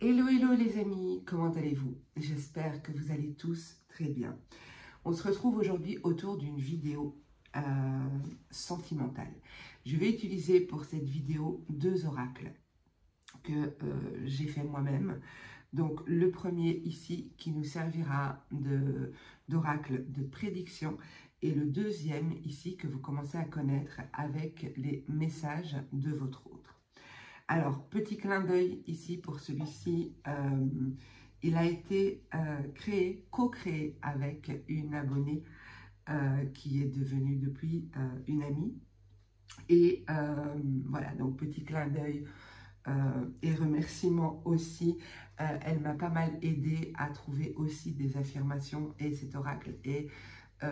Hello, hello les amis, comment allez-vous? J'espère que vous allez tous très bien. On se retrouve aujourd'hui autour d'une vidéo sentimentale. Je vais utiliser pour cette vidéo deux oracles que j'ai fait moi-même. Donc le premier ici qui nous servira d'oracle de prédiction et le deuxième ici que vous commencez à connaître avec les messages de votre autre. Alors, petit clin d'œil ici pour celui-ci, il a été co-créé avec une abonnée qui est devenue depuis une amie. Et voilà, donc petit clin d'œil et remerciement aussi. Elle m'a pas mal aidé à trouver aussi des affirmations et cet oracle est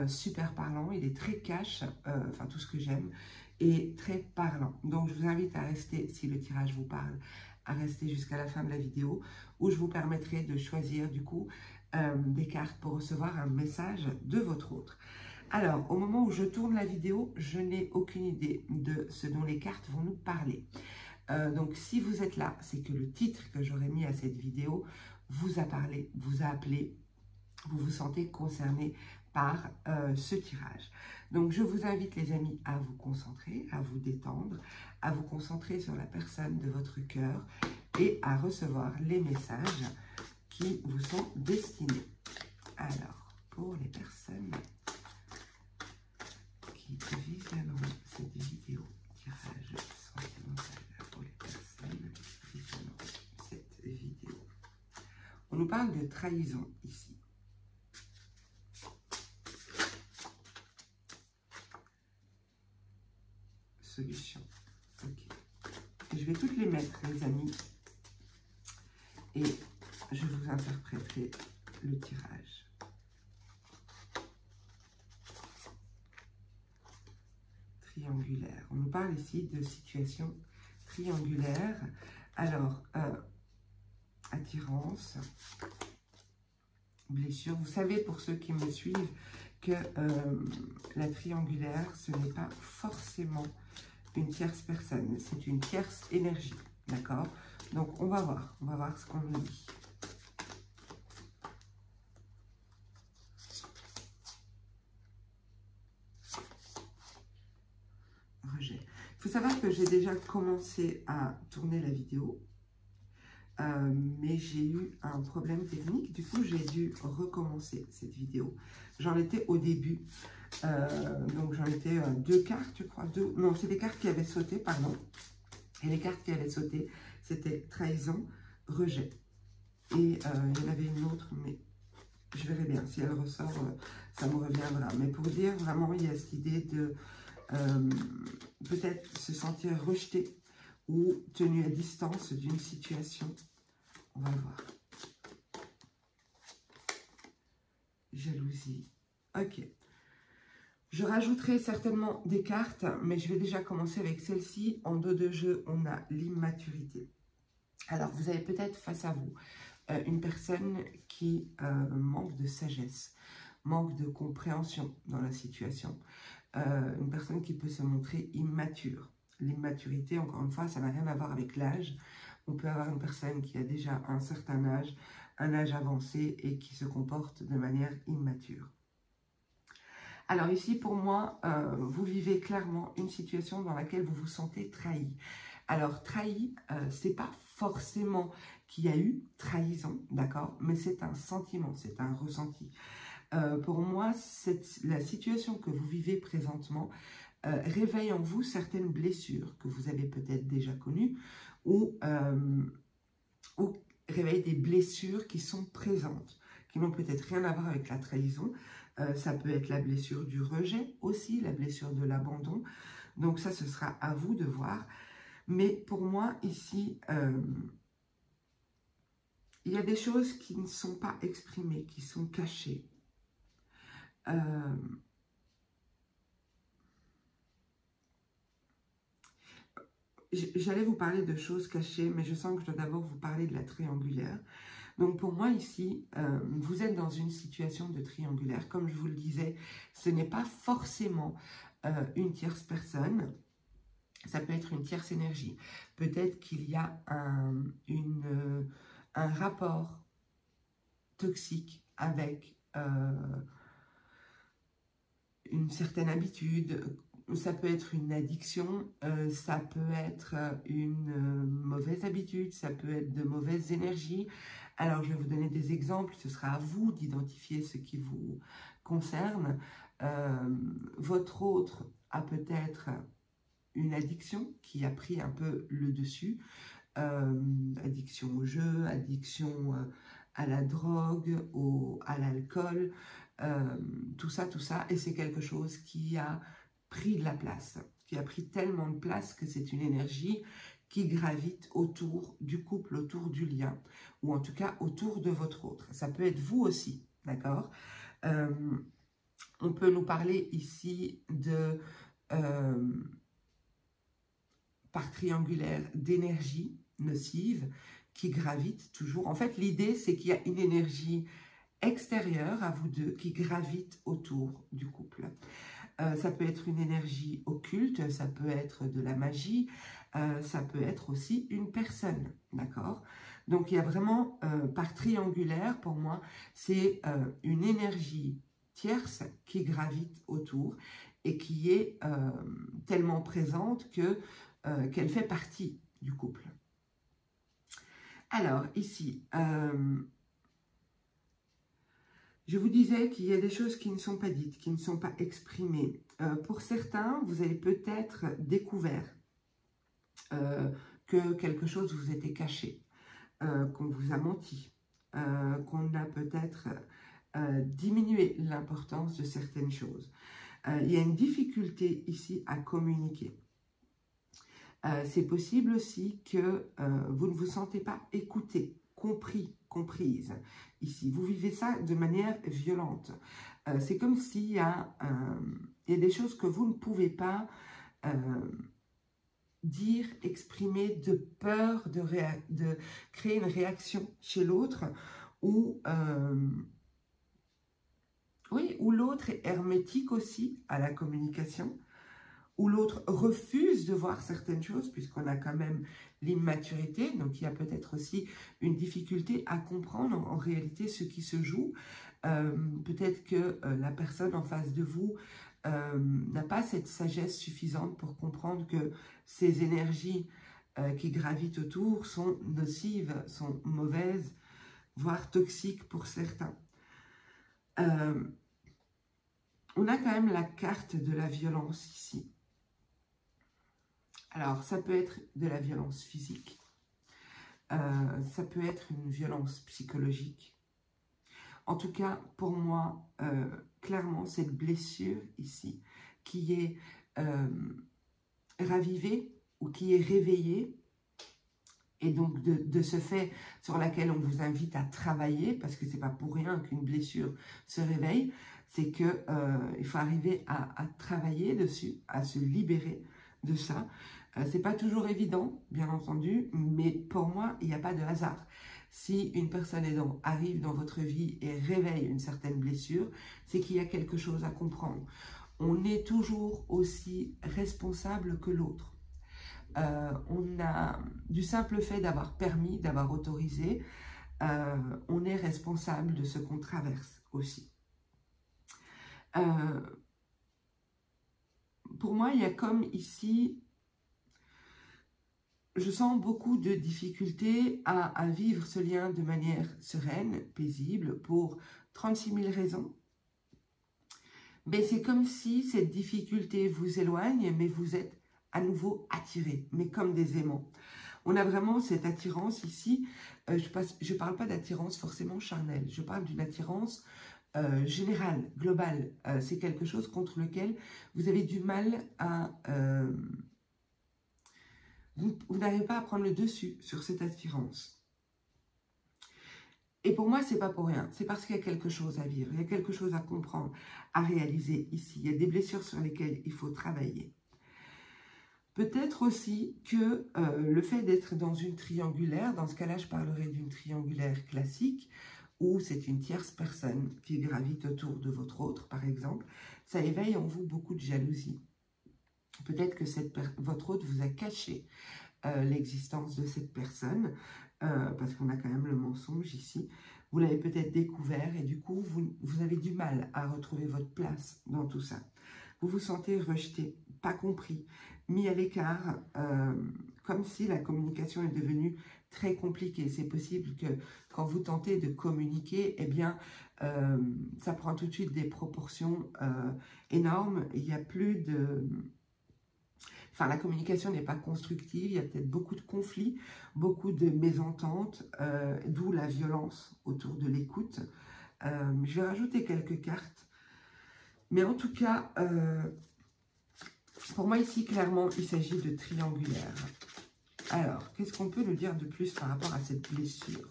super parlant, il est très cash, enfin tout ce que j'aime, et très parlant. Donc je vous invite à rester, si le tirage vous parle, à rester jusqu'à la fin de la vidéo, où je vous permettrai de choisir du coup des cartes pour recevoir un message de votre autre. Alors, au moment où je tourne la vidéo, je n'ai aucune idée de ce dont les cartes vont nous parler. Donc si vous êtes là, c'est que le titre que j'aurais mis à cette vidéo vous a parlé, vous a appelé, vous vous sentez concerné par ce tirage. Donc je vous invite les amis à vous concentrer, à vous détendre, à vous concentrer sur la personne de votre cœur et à recevoir les messages qui vous sont destinés. Alors, pour les personnes qui visionneront cette vidéo, tirage sentimental pour les personnes qui visionneront cette vidéo. On nous parle de trahison ici. Solution. Ok. Je vais toutes les mettre, les amis, et je vous interpréterai le tirage. Triangulaire. On nous parle ici de situation triangulaire. Alors, attirance, blessure. Vous savez, pour ceux qui me suivent, que la triangulaire, ce n'est pas forcément une tierce personne, c'est une tierce énergie, d'accord? Donc, on va voir ce qu'on nous dit. Rejet. Il faut savoir que j'ai déjà commencé à tourner la vidéo, mais j'ai eu un problème technique, du coup, j'ai dû recommencer cette vidéo. J'en étais au début, donc j'en étais deux cartes, je crois, non, c'est des cartes qui avaient sauté, pardon. Et les cartes qui avaient sauté, c'était trahison, rejet. Et il y en avait une autre, mais je verrai bien. Si elle ressort, ça me reviendra. Mais pour dire, vraiment, il y a cette idée de peut-être se sentir rejeté ou tenu à distance d'une situation. On va voir. Jalousie. Ok. Je rajouterai certainement des cartes, mais je vais déjà commencer avec celle-ci. En dos de jeu, on a l'immaturité. Alors, vous avez peut-être face à vous une personne qui manque de sagesse, manque de compréhension dans la situation. Une personne qui peut se montrer immature. L'immaturité, encore une fois, ça n'a rien à voir avec l'âge. On peut avoir une personne qui a déjà un certain âge, un âge avancé et qui se comporte de manière immature. Alors ici, pour moi, vous vivez clairement une situation dans laquelle vous vous sentez trahi. Alors, trahi, c'est pas forcément qu'il y a eu trahison, d'accord? Mais c'est un sentiment, c'est un ressenti. Pour moi, la situation que vous vivez présentement réveille en vous certaines blessures que vous avez peut-être déjà connues ou réveille des blessures qui sont présentes, qui n'ont peut-être rien à voir avec la trahison. Ça peut être la blessure du rejet aussi, la blessure de l'abandon. Donc ça, ce sera à vous de voir. Mais pour moi, ici, il y a des choses qui ne sont pas exprimées, qui sont cachées. J'allais vous parler de choses cachées, mais je sens que je dois d'abord vous parler de la triangulaire. Donc pour moi ici, vous êtes dans une situation de triangulaire. Comme je vous le disais, ce n'est pas forcément une tierce personne. Ça peut être une tierce énergie. Peut-être qu'il y a un rapport toxique avec une certaine habitude. Ça peut être une addiction, ça peut être une mauvaise habitude, ça peut être de mauvaises énergies. Alors, je vais vous donner des exemples, ce sera à vous d'identifier ce qui vous concerne. Votre autre a peut-être une addiction qui a pris un peu le dessus, addiction au jeu, addiction à la drogue, à l'alcool, tout ça, et c'est quelque chose qui a pris de la place, qui a pris tellement de place que c'est une énergie qui gravite autour du couple, autour du lien, ou en tout cas autour de votre autre. Ça peut être vous aussi, d'accord? On peut nous parler ici de, par triangulaire, d'énergie nocive qui gravite toujours. En fait, l'idée, c'est qu'il y a une énergie extérieure à vous deux qui gravite autour du couple. Ça peut être une énergie occulte, ça peut être de la magie, ça peut être aussi une personne, d'accord? Donc, il y a vraiment, par triangulaire, pour moi, c'est une énergie tierce qui gravite autour et qui est tellement présente que qu'elle fait partie du couple. Alors, ici, je vous disais qu'il y a des choses qui ne sont pas dites, qui ne sont pas exprimées. Pour certains, vous avez peut-être découvert que quelque chose vous était caché, qu'on vous a menti, qu'on a peut-être diminué l'importance de certaines choses. Il y a une difficulté ici à communiquer. C'est possible aussi que vous ne vous sentez pas écouté, compris, comprise. Ici, vous vivez ça de manière violente. C'est comme s'il y a des choses que vous ne pouvez pas dire, exprimer de peur de créer une réaction chez l'autre ou oui, ou l'autre est hermétique aussi à la communication, où l'autre refuse de voir certaines choses, puisqu'on a quand même l'immaturité, donc il y a peut-être aussi une difficulté à comprendre en réalité ce qui se joue. Peut-être que la personne en face de vous n'a pas cette sagesse suffisante pour comprendre que ces énergies qui gravitent autour sont nocives, sont mauvaises, voire toxiques pour certains. On a quand même la carte de la violence ici. Alors, ça peut être de la violence physique, ça peut être une violence psychologique. En tout cas, pour moi, clairement, cette blessure ici, qui est ravivée ou qui est réveillée, et donc de ce fait sur laquelle on vous invite à travailler, parce que ce n'est pas pour rien qu'une blessure se réveille, c'est qu'il faut arriver à travailler dessus, à se libérer de ça. C'est pas toujours évident, bien entendu, mais pour moi, il n'y a pas de hasard. Si une personne arrive dans votre vie et réveille une certaine blessure, c'est qu'il y a quelque chose à comprendre. On est toujours aussi responsable que l'autre. On a, du simple fait d'avoir permis, d'avoir autorisé, on est responsable de ce qu'on traverse aussi. Pour moi, il y a comme ici, je sens beaucoup de difficultés à vivre ce lien de manière sereine, paisible, pour 36 000 raisons. Mais c'est comme si cette difficulté vous éloigne, mais vous êtes à nouveau attirés, mais comme des aimants. On a vraiment cette attirance ici. Je ne parle pas d'attirance forcément charnelle, je parle d'une attirance générale, globale. C'est quelque chose contre lequel vous avez du mal à... vous n'arrivez pas à prendre le dessus sur cette attirance. Et pour moi, ce n'est pas pour rien. C'est parce qu'il y a quelque chose à vivre, il y a quelque chose à comprendre, à réaliser ici. Il y a des blessures sur lesquelles il faut travailler. Peut-être aussi que le fait d'être dans une triangulaire, dans ce cas-là, je parlerai d'une triangulaire classique, où c'est une tierce personne qui gravite autour de votre autre, par exemple, ça éveille en vous beaucoup de jalousie. Peut-être que votre autre vous a caché l'existence de cette personne, parce qu'on a quand même le mensonge ici. Vous l'avez peut-être découvert et du coup, vous avez du mal à retrouver votre place dans tout ça. Vous vous sentez rejeté, pas compris, mis à l'écart, comme si la communication est devenue très compliquée. C'est possible que quand vous tentez de communiquer, eh bien, ça prend tout de suite des proportions énormes. Il n'y a plus de... Enfin, la communication n'est pas constructive, il y a peut-être beaucoup de conflits, beaucoup de mésententes, d'où la violence autour de l'écoute. Je vais rajouter quelques cartes. Mais en tout cas, pour moi ici, clairement, il s'agit de triangulaire. Alors, qu'est-ce qu'on peut nous dire de plus par rapport à cette blessure?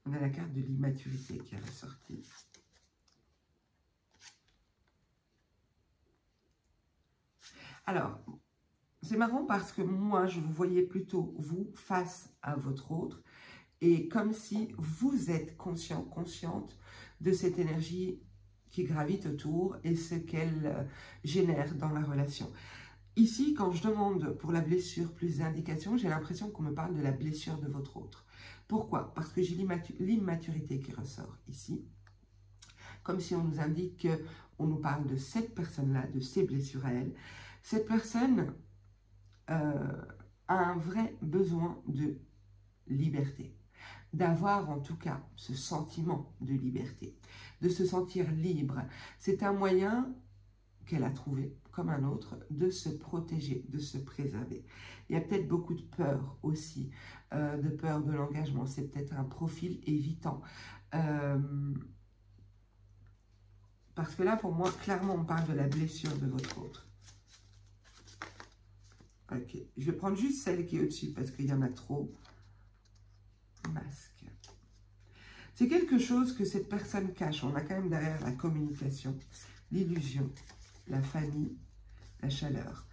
On a la carte de l'immaturité qui est ressortie. Alors, c'est marrant parce que moi, je vous voyais plutôt vous face à votre autre et comme si vous êtes conscient, consciente de cette énergie qui gravite autour et ce qu'elle génère dans la relation. Ici, quand je demande pour la blessure plus d'indications, j'ai l'impression qu'on me parle de la blessure de votre autre. Pourquoi? Parce que j'ai l'immaturité qui ressort ici. Comme si on nous indique qu'on nous parle de cette personne-là, de ses blessures à elle. Cette personne a un vrai besoin de liberté. D'avoir en tout cas ce sentiment de liberté. De se sentir libre. C'est un moyen qu'elle a trouvé, comme un autre, de se protéger, de se préserver. Il y a peut-être beaucoup de peur aussi, de peur de l'engagement. C'est peut-être un profil évitant. Parce que là, pour moi, clairement, on parle de la blessure de votre autre. Ok, je vais prendre juste celle qui est au-dessus, parce qu'il y en a trop. Masque. C'est quelque chose que cette personne cache. On a quand même derrière la communication, l'illusion, la famille, la chaleur.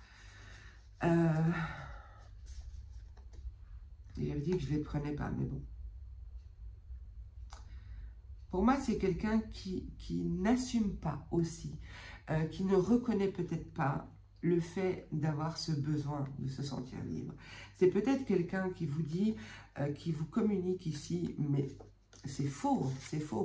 J'avais dit que je ne les prenais pas, mais bon. Pour moi, c'est quelqu'un qui n'assume pas aussi, qui ne reconnaît peut-être pas le fait d'avoir ce besoin de se sentir libre. C'est peut-être quelqu'un qui vous dit, qui vous communique ici, mais c'est faux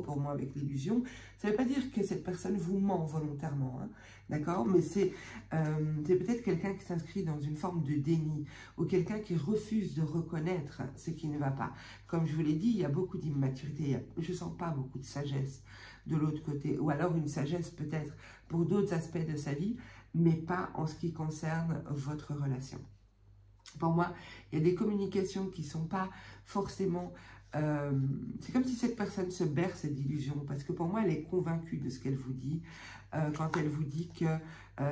pour moi avec l'illusion. Ça ne veut pas dire que cette personne vous ment volontairement, hein, d'accord? Mais c'est peut-être quelqu'un qui s'inscrit dans une forme de déni ou quelqu'un qui refuse de reconnaître ce qui ne va pas. Comme je vous l'ai dit, il y a beaucoup d'immaturité, je ne sens pas beaucoup de sagesse de l'autre côté, ou alors une sagesse peut-être pour d'autres aspects de sa vie, mais pas en ce qui concerne votre relation. Pour moi, il y a des communications qui ne sont pas forcément... c'est comme si cette personne se berce d'illusions, parce que pour moi, elle est convaincue de ce qu'elle vous dit, quand elle vous dit que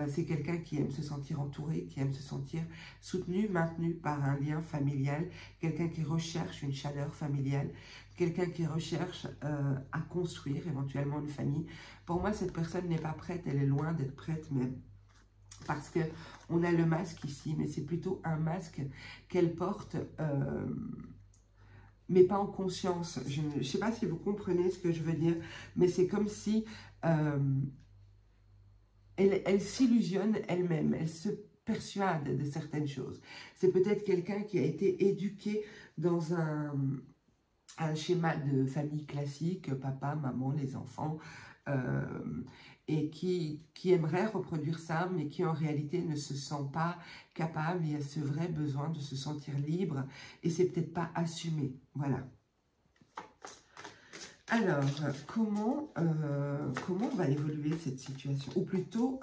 c'est quelqu'un qui aime se sentir entouré, qui aime se sentir soutenu, maintenu par un lien familial, quelqu'un qui recherche une chaleur familiale, quelqu'un qui recherche à construire éventuellement une famille. Pour moi, cette personne n'est pas prête, elle est loin d'être prête même. Parce qu'on a le masque ici, mais c'est plutôt un masque qu'elle porte, mais pas en conscience. Je ne sais pas si vous comprenez ce que je veux dire, mais c'est comme si elle s'illusionne elle-même, elle se persuade de certaines choses. C'est peut-être quelqu'un qui a été éduqué dans un schéma de famille classique, papa, maman, les enfants, et qui aimerait reproduire ça, mais qui en réalité ne se sent pas capable. Il y a ce vrai besoin de se sentir libre, et c'est peut-être pas assumé. Voilà. Alors, comment va évoluer cette situation? Ou plutôt,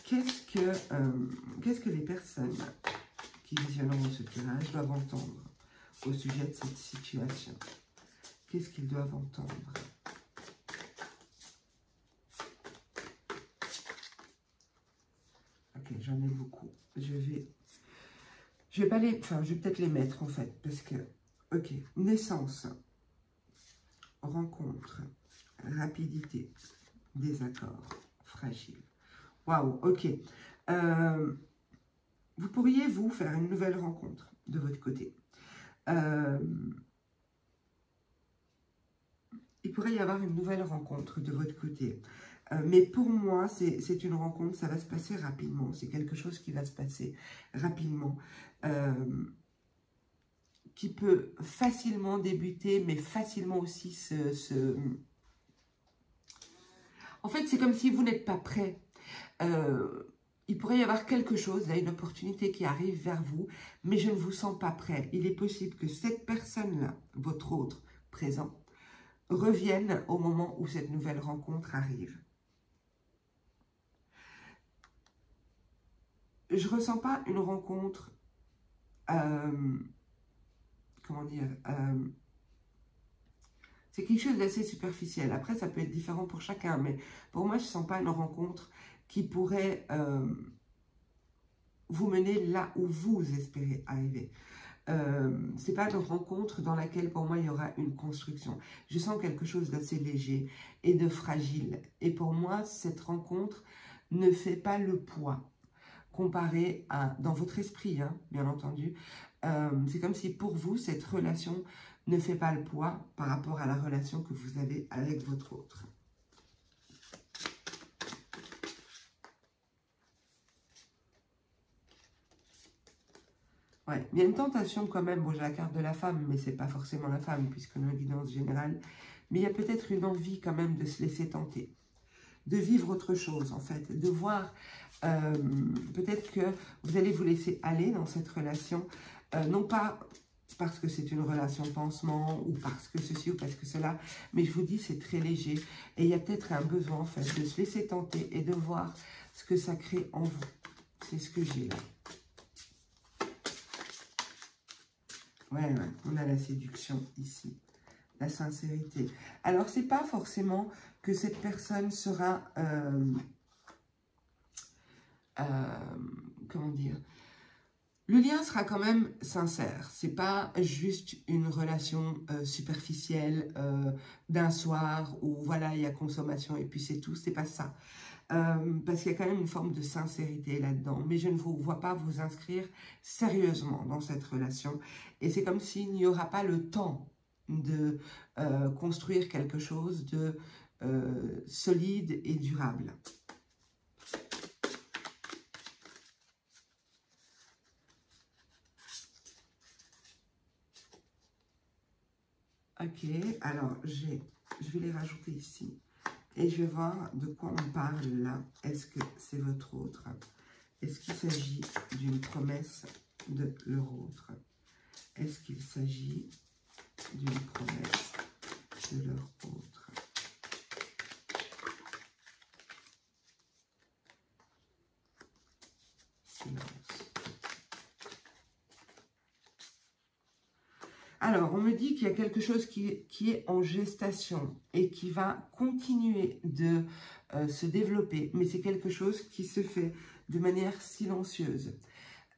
qu'est-ce que les personnes qui visionneront ce tirage doivent entendre au sujet de cette situation? Qu'est-ce qu'ils doivent entendre? Ok, j'en ai beaucoup. Je vais pas les... Enfin, je vais peut-être les mettre, en fait, parce que... Ok, naissance, rencontre, rapidité, désaccord, fragile. Waouh, ok. Vous pourriez, vous, faire une nouvelle rencontre de votre côté. Il pourrait y avoir une nouvelle rencontre de votre côté. Mais pour moi, c'est une rencontre, ça va se passer rapidement. C'est quelque chose qui va se passer rapidement. Qui peut facilement débuter, mais facilement aussi En fait, c'est comme si vous n'êtes pas prêt. Il pourrait y avoir quelque chose, là, une opportunité qui arrive vers vous, mais je ne vous sens pas prêt. Il est possible que cette personne-là, votre autre présent, revienne au moment où cette nouvelle rencontre arrive. Je ne ressens pas une rencontre, comment dire, c'est quelque chose d'assez superficiel. Après, ça peut être différent pour chacun, mais pour moi, je ne sens pas une rencontre qui pourrait vous mener là où vous espérez arriver. Ce n'est pas une rencontre dans laquelle, pour moi, il y aura une construction. Je sens quelque chose d'assez léger et de fragile. Et pour moi, cette rencontre ne fait pas le poids comparé à, dans votre esprit, hein, bien entendu. C'est comme si pour vous, cette relation ne fait pas le poids par rapport à la relation que vous avez avec votre autre. Ouais, il y a une tentation quand même. Bon, j'ai la carte de la femme, mais ce n'est pas forcément la femme, puisque dans la guidance générale. Mais il y a peut-être une envie quand même de se laisser tenter, de vivre autre chose en fait, de voir, peut-être que vous allez vous laisser aller dans cette relation, non pas parce que c'est une relation pansement, ou parce que ceci, ou parce que cela, mais je vous dis, c'est très léger, et il y a peut-être un besoin en fait, de se laisser tenter, et de voir ce que ça crée en vous. C'est ce que j'ai là. Ouais, on a la séduction ici. La sincérité. Alors, c'est pas forcément que cette personne sera, comment dire, le lien sera quand même sincère. C'est pas juste une relation superficielle d'un soir où voilà, il y a consommation et puis c'est tout. C'est pas ça. Parce qu'il y a quand même une forme de sincérité là-dedans. Mais je ne vous vois pas vous inscrire sérieusement dans cette relation. Et c'est comme s'il n'y aura pas le temps de construire quelque chose de solide et durable. Ok, alors je vais les rajouter ici. Et je vais voir de quoi on parle là. Est-ce que c'est votre autre? Est-ce qu'il s'agit d'une promesse de leur autre? Est-ce qu'il s'agit d'une promesse de leur autre? Silence. Alors, on me dit qu'il y a quelque chose qui est en gestation et qui va continuer de se développer, mais c'est quelque chose qui se fait de manière silencieuse.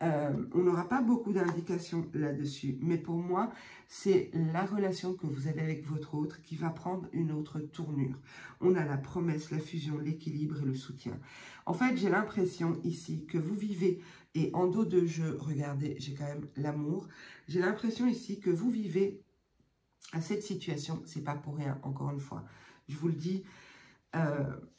On n'aura pas beaucoup d'indications là-dessus, mais pour moi, c'est la relation que vous avez avec votre autre qui va prendre une autre tournure. On a la promesse, la fusion, l'équilibre et le soutien. En fait, j'ai l'impression ici que vous vivez, et en dos de jeu, regardez, j'ai quand même l'amour, j'ai l'impression ici que vous vivez à cette situation, c'est pas pour rien, encore une fois, je vous le dis,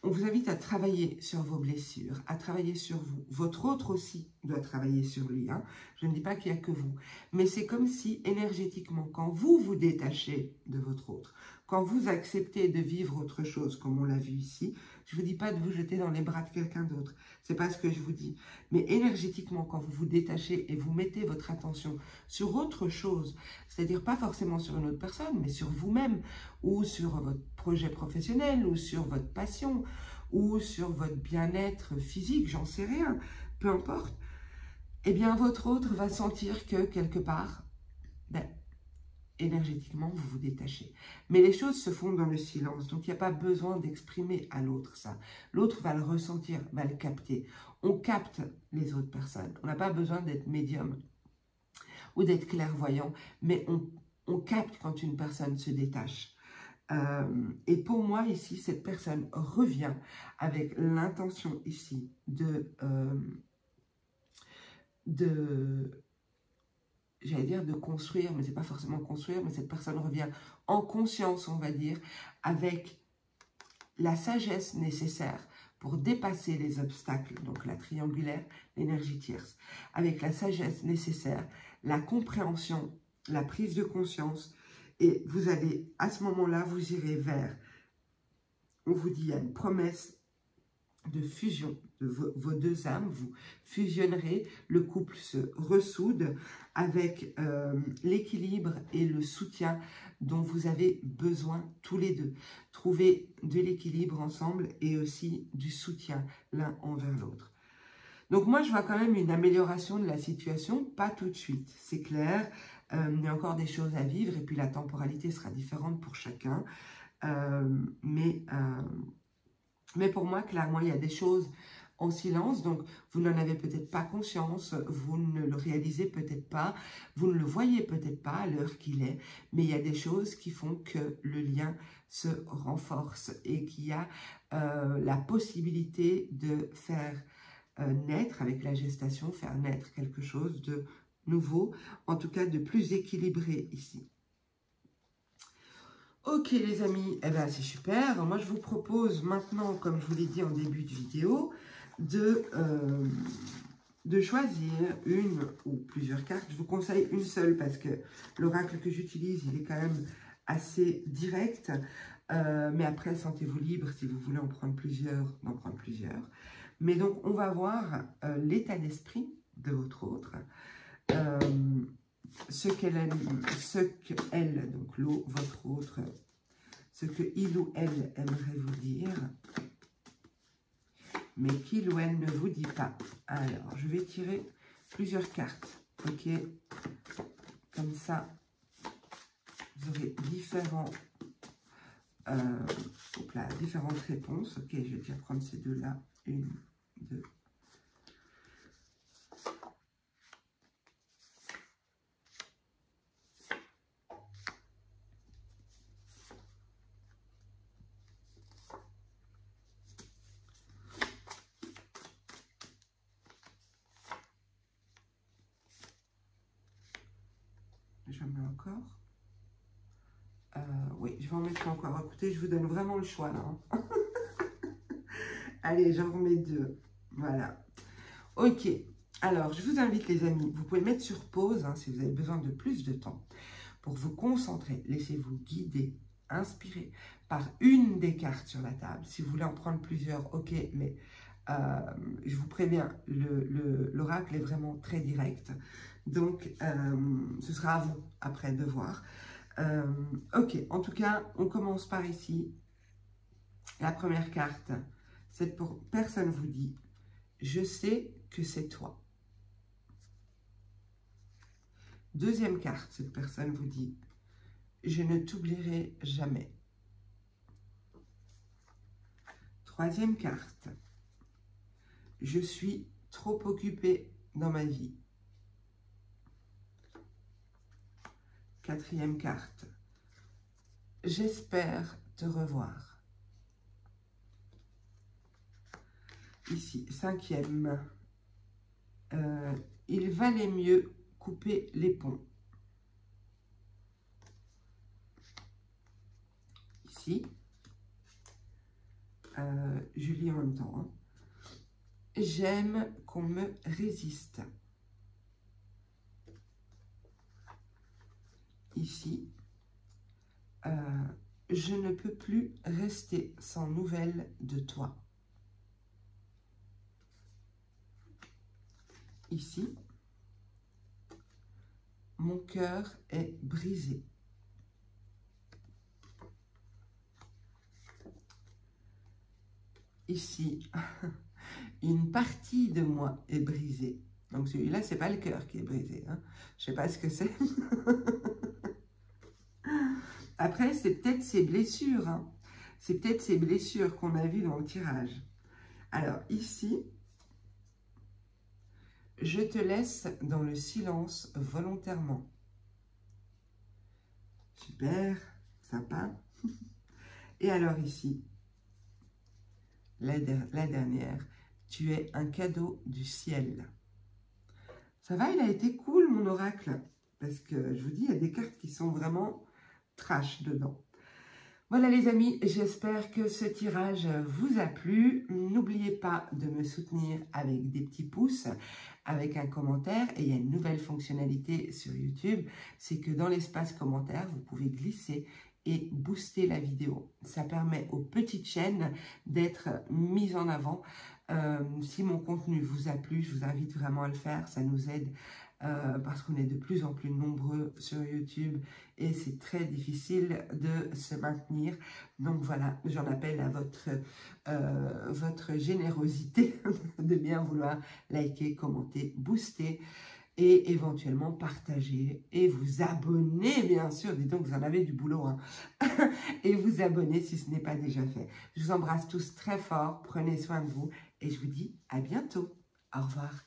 on vous invite à travailler sur vos blessures, à travailler sur vous. Votre autre aussi doit travailler sur lui. Hein. Je ne dis pas qu'il n'y a que vous. Mais c'est comme si énergétiquement, quand vous vous détachez de votre autre, quand vous acceptez de vivre autre chose, comme on l'a vu ici, je ne vous dis pas de vous jeter dans les bras de quelqu'un d'autre. Ce n'est pas ce que je vous dis. Mais énergétiquement, quand vous vous détachez et vous mettez votre attention sur autre chose, c'est-à-dire pas forcément sur une autre personne, mais sur vous-même, ou sur votre projet professionnel, ou sur votre passion, ou sur votre bien-être physique, j'en sais rien, peu importe, eh bien votre autre va sentir que quelque part, énergétiquement, vous vous détachez. Mais les choses se font dans le silence, donc il n'y a pas besoin d'exprimer à l'autre ça. L'autre va le ressentir, va le capter. On capte les autres personnes. On n'a pas besoin d'être médium ou d'être clairvoyant, mais on capte quand une personne se détache. Et pour moi, ici, cette personne revient avec l'intention ici j'allais dire de construire, mais c'est pas forcément construire, mais cette personne revient en conscience, on va dire, avec la sagesse nécessaire pour dépasser les obstacles, donc la triangulaire, l'énergie tierce, avec la sagesse nécessaire, la compréhension, la prise de conscience, et vous allez, à ce moment-là, vous irez vers, on vous dit, il y a une promesse de fusion de vos deux âmes, vous fusionnerez, le couple se ressoude avec l'équilibre et le soutien dont vous avez besoin tous les deux. Trouvez de l'équilibre ensemble et aussi du soutien l'un envers l'autre. Donc moi, je vois quand même une amélioration de la situation, pas tout de suite, c'est clair. Il y a encore des choses à vivre et puis la temporalité sera différente pour chacun. Mais pour moi, clairement, il y a des choses en silence, donc vous n'en avez peut-être pas conscience, vous ne le réalisez peut-être pas, vous ne le voyez peut-être pas à l'heure qu'il est, mais il y a des choses qui font que le lien se renforce et qu'il y a la possibilité de faire naître, avec la gestation, faire naître quelque chose de nouveau, en tout cas de plus équilibré ici. Ok les amis, eh ben, c'est super. Moi je vous propose maintenant, comme je vous l'ai dit en début de vidéo, de choisir une ou plusieurs cartes. Je vous conseille une seule parce que l'oracle que j'utilise, il est quand même assez direct. Mais après, sentez-vous libre si vous voulez en prendre plusieurs, d'en prendre plusieurs. Mais donc, on va voir l'état d'esprit de votre autre. Ce qu'elle, donc l'eau, votre autre, ce que il ou elle aimerait vous dire, mais qu'il ou elle ne vous dit pas. Alors, je vais tirer plusieurs cartes, ok? Comme ça, vous aurez différentes réponses. Ok, je vais déjà prendre ces deux-là. Une, deux. J'en mets encore. Oui, je vais en mettre encore. Écoutez, je vous donne vraiment le choix là. Hein. Allez, j'en remets deux. Voilà. Ok. Alors, je vous invite les amis, vous pouvez mettre sur pause hein, si vous avez besoin de plus de temps pour vous concentrer. Laissez-vous guider, inspirer par une des cartes sur la table. Si vous voulez en prendre plusieurs, ok, mais je vous préviens, l'oracle est vraiment très direct. Donc, ce sera à vous après de voir. Ok, en tout cas, on commence par ici. La première carte, cette personne vous dit « Je sais que c'est toi ». Deuxième carte, cette personne vous dit « Je ne t'oublierai jamais ». Troisième carte, « Je suis trop occupée dans ma vie ». Quatrième carte, « J'espère te revoir ». Ici, cinquième, « Il valait mieux couper les ponts ». Ici, je lis en même temps. Hein. J'aime qu'on me résiste. Ici, je ne peux plus rester sans nouvelles de toi. Ici, mon cœur est brisé. Ici, une partie de moi est brisée. Donc celui-là, c'est pas le cœur qui est brisé. Hein. Je sais pas ce que c'est. Après, c'est peut-être ces blessures. Hein. C'est peut-être ces blessures qu'on a vues dans le tirage. Alors ici, je te laisse dans le silence volontairement. Super, sympa. Et alors ici, la dernière, tu es un cadeau du ciel. Ça va, il a été cool mon oracle. Parce que je vous dis, il y a des cartes qui sont vraiment trash dedans. Voilà les amis, j'espère que ce tirage vous a plu. N'oubliez pas de me soutenir avec des petits pouces, avec un commentaire. Et il y a une nouvelle fonctionnalité sur YouTube, c'est que dans l'espace commentaire, vous pouvez glisser et booster la vidéo. Ça permet aux petites chaînes d'être mises en avant. Si mon contenu vous a plu, je vous invite vraiment à le faire, ça nous aide parce qu'on est de plus en plus nombreux sur YouTube et c'est très difficile de se maintenir. Donc voilà, j'en appelle à votre générosité de bien vouloir liker, commenter, booster et éventuellement partager et vous abonner, bien sûr. Dis donc, vous en avez du boulot, hein. Et vous abonner si ce n'est pas déjà fait. Je vous embrasse tous très fort, prenez soin de vous et je vous dis à bientôt. Au revoir.